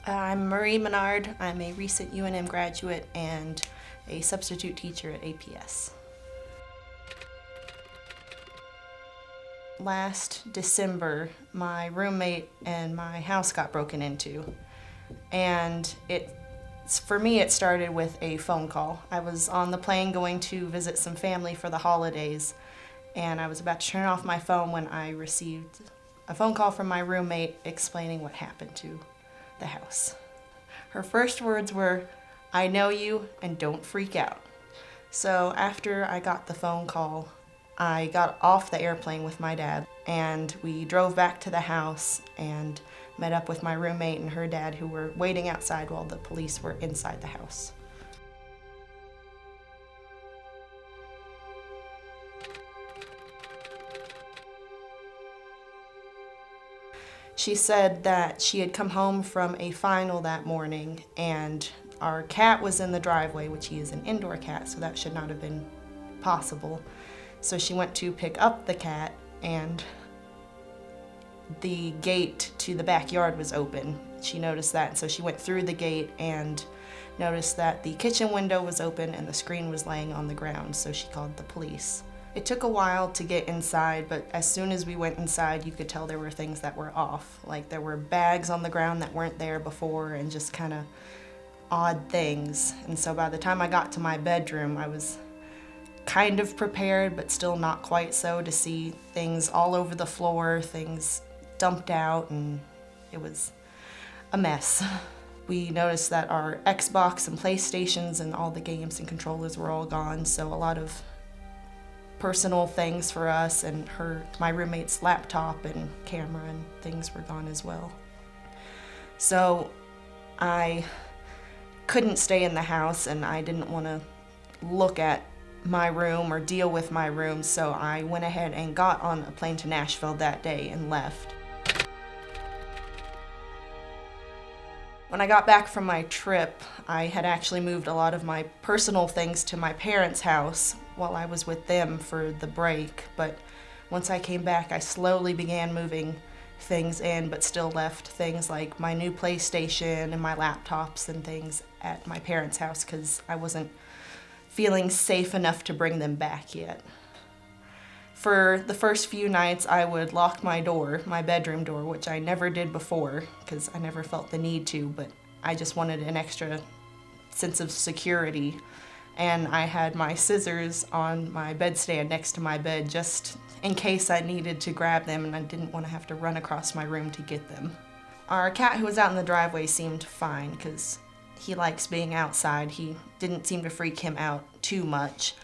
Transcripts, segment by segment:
I'm Marie Menard. I'm a recent UNM graduate and a substitute teacher at APS. Last December, my roommate and my house got broken into, and for me it started with a phone call. I was on the plane going to visit some family for the holidays, and I was about to turn off my phone when I received a phone call from my roommate explaining what happened to the house. Her first words were, "I know you and don't freak out." So after I got the phone call, I got off the airplane with my dad and we drove back to the house and met up with my roommate and her dad, who were waiting outside while the police were inside the house. She said that she had come home from a final that morning and our cat was in the driveway, which he is an indoor cat, so that should not have been possible. So she went to pick up the cat and the gate to the backyard was open. She noticed that, and so she went through the gate and noticed that the kitchen window was open and the screen was laying on the ground, so she called the police. It took a while to get inside, but as soon as we went inside, you could tell there were things that were off. Like there were bags on the ground that weren't there before and just kind of odd things. And so by the time I got to my bedroom, I was kind of prepared, but still not quite so, to see things all over the floor, things dumped out, and it was a mess. We noticed that our Xbox and PlayStations and all the games and controllers were all gone, so a lot of personal things for us, and my roommate's laptop and camera and things were gone as well. So I couldn't stay in the house and I didn't want to look at my room or deal with my room, so I went ahead and got on a plane to Nashville that day and left. When I got back from my trip, I had actually moved a lot of my personal things to my parents' house while I was with them for the break, but once I came back, I slowly began moving things in, but still left things like my new PlayStation and my laptops and things at my parents' house because I wasn't feeling safe enough to bring them back yet. For the first few nights, I would lock my door, my bedroom door, which I never did before because I never felt the need to, but I just wanted an extra sense of security. And I had my scissors on my bedstand next to my bed just in case I needed to grab them and I didn't want to have to run across my room to get them. Our cat who was out in the driveway seemed fine because he likes being outside. He didn't seem to freak him out too much.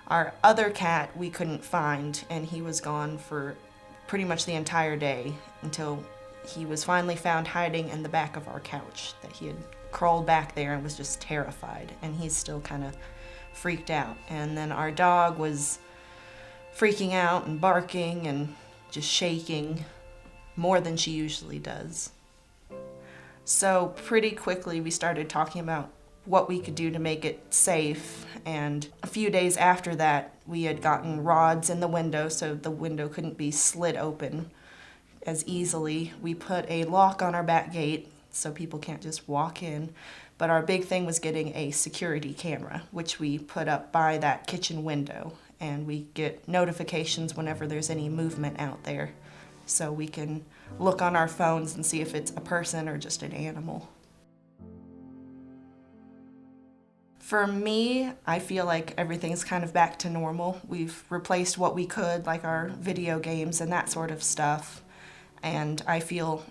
Our other cat we couldn't find, and he was gone for pretty much the entire day until he was finally found hiding in the back of our couch, that he had crawled back there and was just terrified, and he's still kind of freaked out. And then our dog was freaking out and barking and just shaking more than she usually does. So pretty quickly we started talking about what we could do to make it safe, and a few days after that we had gotten rods in the window so the window couldn't be slid open as easily. We put a lock on our back gate so people can't just walk in, but our big thing was getting a security camera, which we put up by that kitchen window, and we get notifications whenever there's any movement out there so we can look on our phones and see if it's a person or just an animal. For me, I feel like everything's kind of back to normal. We've replaced what we could, like our video games and that sort of stuff, and I feel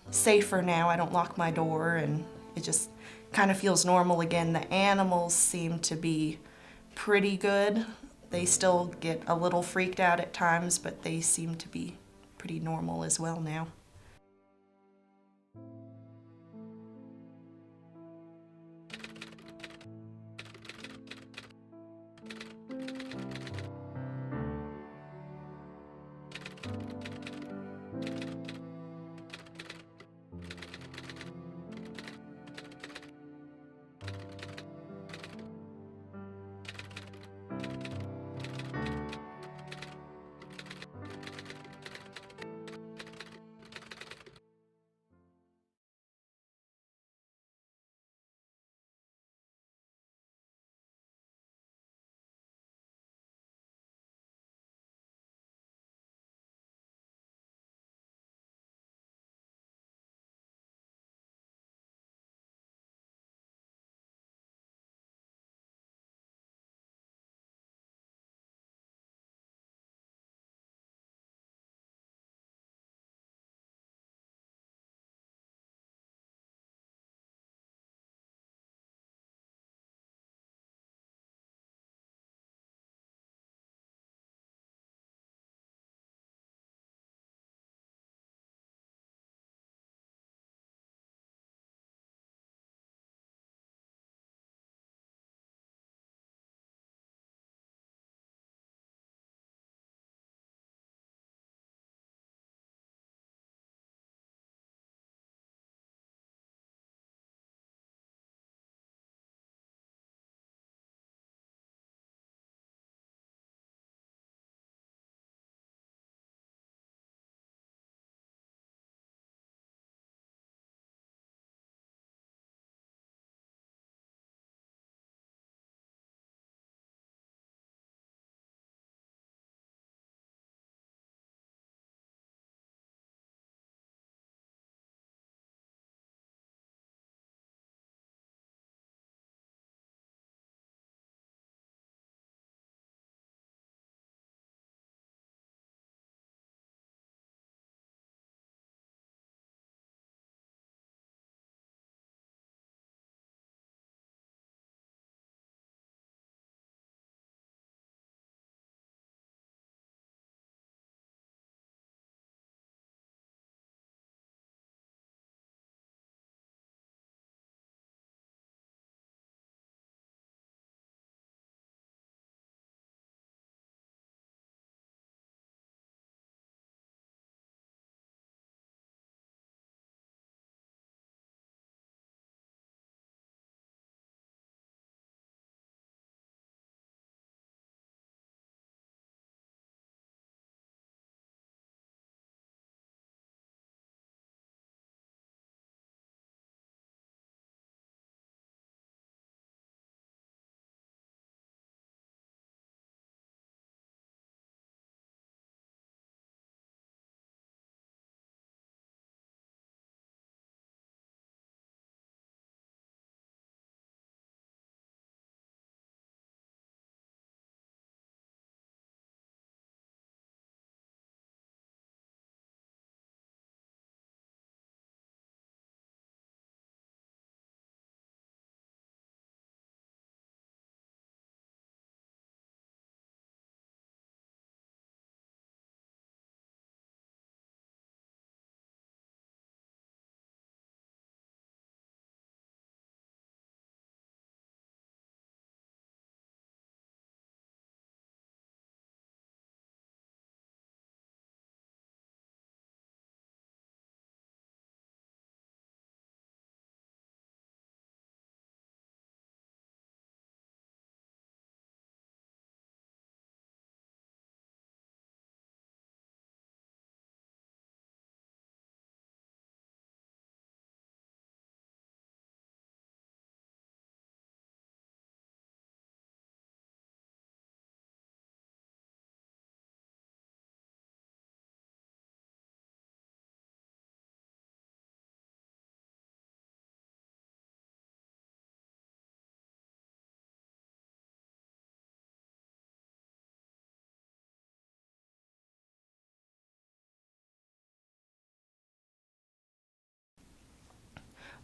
safer now. I don't lock my door and it just kind of feels normal again. The animals seem to be pretty good. They still get a little freaked out at times, but they seem to be pretty normal as well now.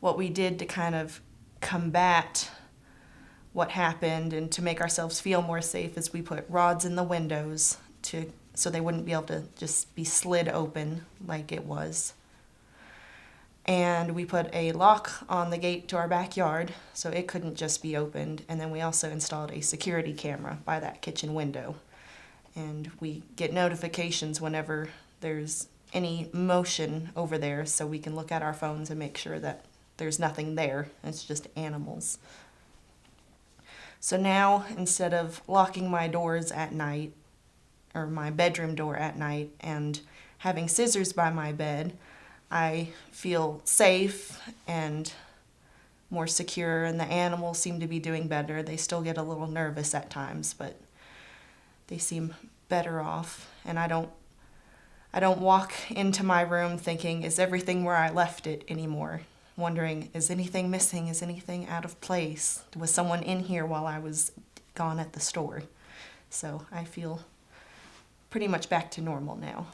what we did to kind of combat what happened and to make ourselves feel more safe is we put rods in the windows so they wouldn't be able to just be slid open like it was. And we put a lock on the gate to our backyard so it couldn't just be opened. And then we also installed a security camera by that kitchen window. And we get notifications whenever there's any motion over there so we can look at our phones and make sure that there's nothing there. It's just animals. So now, instead of locking my doors at night, or my bedroom door at night, and having scissors by my bed, I feel safe and more secure, and the animals seem to be doing better. They still get a little nervous at times, but they seem better off. And I don't walk into my room thinking, is everything where I left it anymore? Wondering, is anything missing? Is anything out of place? Was someone in here while I was gone at the store? So I feel pretty much back to normal now.